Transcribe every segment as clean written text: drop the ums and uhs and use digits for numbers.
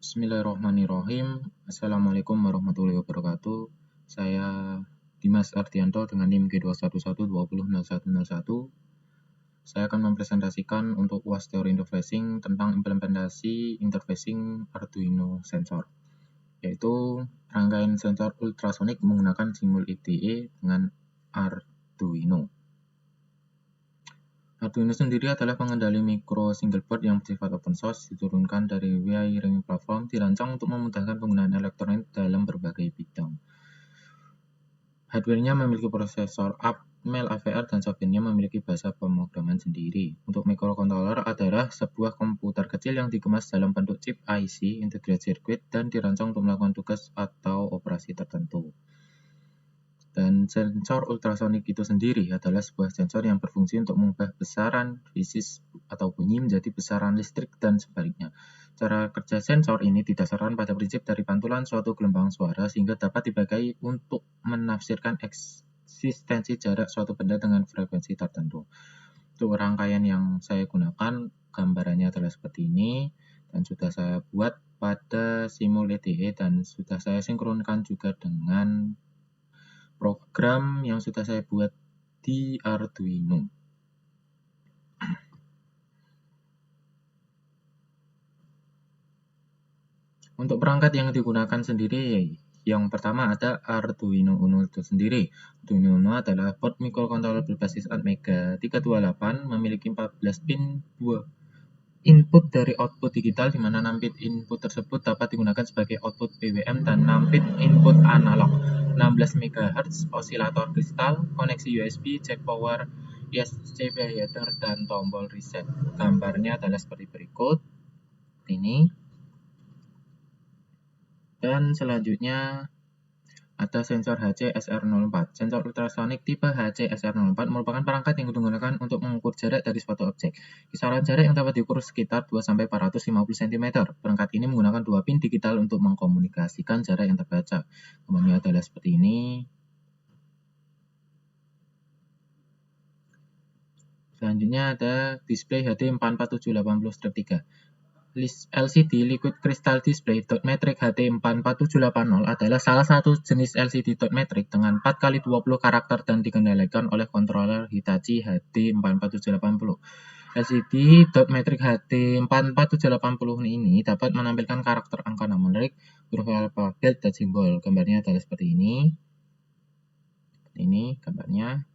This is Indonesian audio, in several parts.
Bismillahirrahmanirrahim. Assalamualaikum warahmatullahi wabarakatuh. Saya Dimas Ardianto dengan NIM G21120101. Saya akan mempresentasikan untuk UAS Teori Interfacing tentang implementasi interfacing Arduino sensor, yaitu rangkaian sensor ultrasonik menggunakan Simul IDE dengan Arduino. Arduino sendiri adalah pengendali mikro single board yang bersifat open source, diturunkan dari Wiring Platform, dirancang untuk memudahkan penggunaan elektronik dalam berbagai bidang. Hardware-nya memiliki prosesor Atmel AVR dan software-nya memiliki bahasa pemrograman sendiri. Untuk microcontroller adalah sebuah komputer kecil yang dikemas dalam bentuk chip IC, integrated circuit, dan dirancang untuk melakukan tugas atau operasi tertentu. Dan sensor ultrasonik itu sendiri adalah sebuah sensor yang berfungsi untuk mengubah besaran fisik atau bunyi menjadi besaran listrik dan sebaliknya. Cara kerja sensor ini didasarkan pada prinsip dari pantulan suatu gelombang suara sehingga dapat dipakai untuk menafsirkan eksistensi jarak suatu benda dengan frekuensi tertentu. Untuk rangkaian yang saya gunakan, gambarannya adalah seperti ini dan sudah saya buat pada Simul IDE dan sudah saya sinkronkan juga dengan program yang sudah saya buat di Arduino. Untuk perangkat yang digunakan sendiri, yang pertama ada Arduino Uno itu sendiri. Arduino Uno adalah board microcontroller berbasis Atmega 328, memiliki 14 pin input dari output digital, di mana 6 bit input tersebut dapat digunakan sebagai output PWM dan 6 bit input analog. 16 MHz, osilator kristal, koneksi USB, jack power, USB header, dan tombol reset. Gambarnya adalah seperti berikut. Ini. Dan selanjutnya ada sensor HC-SR04. Sensor ultrasonik tipe HC-SR04 merupakan perangkat yang digunakan untuk mengukur jarak dari suatu objek. Kisaran jarak yang dapat diukur sekitar 2-450 cm. Perangkat ini menggunakan 2 pin digital untuk mengkomunikasikan jarak yang terbaca. Gambarnya adalah seperti ini. Selanjutnya ada display HD44780-3. LCD Liquid Crystal Display dot matrix HD44780 adalah salah satu jenis LCD dot matrix dengan 4x20 karakter dan dikendalikan oleh controller Hitachi HD44780. LCD dot matrix HD44780 ini dapat menampilkan karakter angka numerik, huruf alfabet, dan simbol. Gambarnya adalah seperti ini. Ini gambarnya.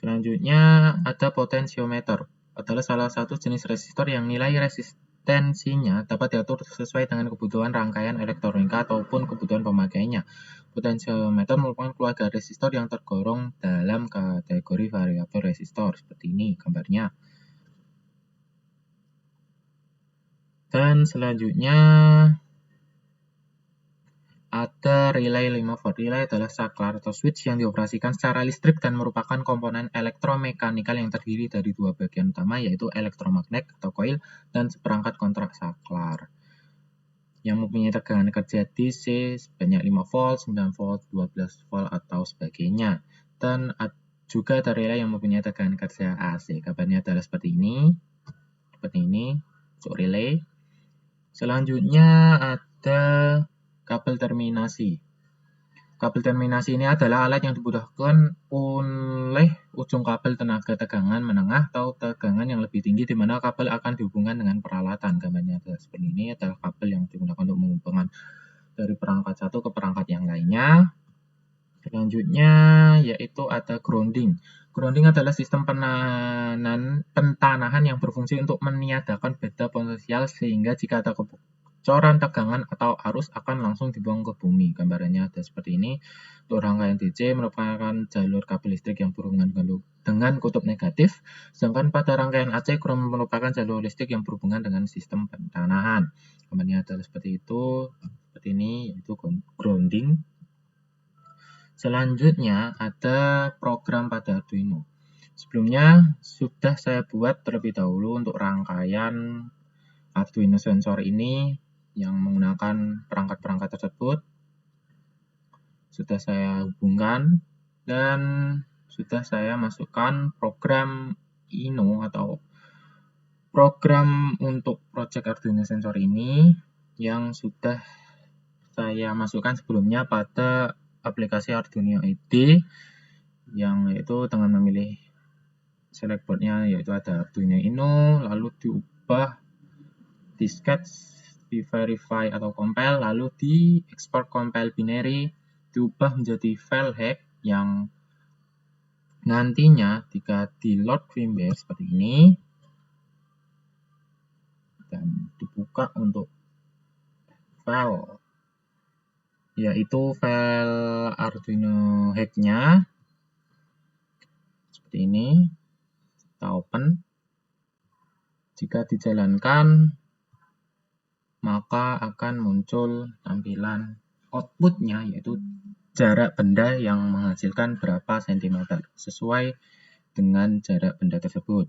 Selanjutnya ada potentiometer. Adalah salah satu jenis resistor yang nilai resistensinya dapat diatur sesuai dengan kebutuhan rangkaian elektronika ataupun kebutuhan pemakainya. Potentiometer merupakan keluarga resistor yang tergolong dalam kategori variabel resistor. Seperti ini gambarnya. Dan selanjutnya ada relay 5 volt. Relay adalah saklar atau switch yang dioperasikan secara listrik dan merupakan komponen elektromekanikal yang terdiri dari dua bagian utama, yaitu elektromagnet atau koil dan seperangkat kontrak saklar yang mempunyai tegangan kerja DC sebanyak 5 volt, 9 volt, 12 volt atau sebagainya. Dan juga ada relay yang mempunyai tegangan kerja AC. Gambarnya adalah seperti ini. Seperti ini untuk relay. Selanjutnya ada kabel terminasi. Kabel terminasi ini adalah alat yang dibutuhkan oleh ujung kabel tenaga tegangan menengah atau tegangan yang lebih tinggi, di mana kabel akan dihubungkan dengan peralatan. Gambarnya adalah seperti ini, adalah kabel yang digunakan untuk menghubungkan dari perangkat satu ke perangkat yang lainnya. Selanjutnya yaitu ada grounding. Grounding adalah sistem pentanahan yang berfungsi untuk meniadakan beda potensial sehingga jika ada bocoran tegangan atau arus akan langsung dibuang ke bumi. Gambarannya ada seperti ini. Untuk rangkaian DC merupakan jalur kabel listrik yang berhubungan dengan kutub negatif, sedangkan pada rangkaian AC ground merupakan jalur listrik yang berhubungan dengan sistem pentanahan. Gambarnya adalah seperti itu. Seperti ini, yaitu grounding. Selanjutnya ada program pada Arduino. Sebelumnya sudah saya buat terlebih dahulu untuk rangkaian Arduino sensor ini yang menggunakan perangkat-perangkat tersebut. Sudah saya hubungkan dan sudah saya masukkan program Ino atau program untuk project Arduino sensor ini. yang sudah saya masukkan sebelumnya pada aplikasi Arduino IDE, yang yaitu dengan memilih select board-nya, yaitu ada Arduino Uno, lalu diubah di sketch, di verify atau compile, lalu di export compile binary, diubah menjadi file hack yang nantinya jika di load firmware seperti ini dan dibuka untuk file, yaitu file Arduino hack-nya seperti ini. Kita open. Jika dijalankan, maka akan muncul tampilan output-nya, yaitu jarak benda yang menghasilkan berapa sentimeter sesuai dengan jarak benda tersebut,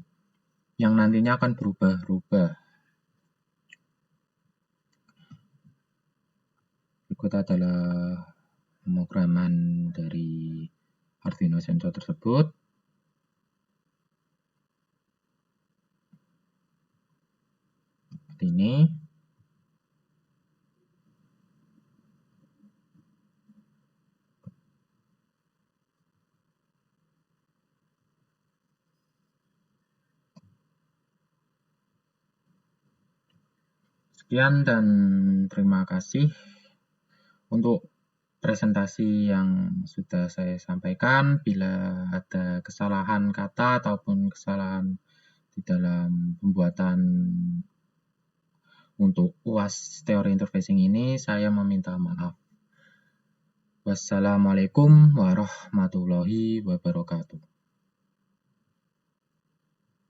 yang nantinya akan berubah-ubah. Berikut adalah pemrograman dari Arduino sensor tersebut. Seperti ini. Sekian dan terima kasih untuk presentasi yang sudah saya sampaikan. Bila ada kesalahan kata ataupun kesalahan di dalam pembuatan untuk UAS teori interfacing ini, saya meminta maaf. Wassalamualaikum warahmatullahi wabarakatuh.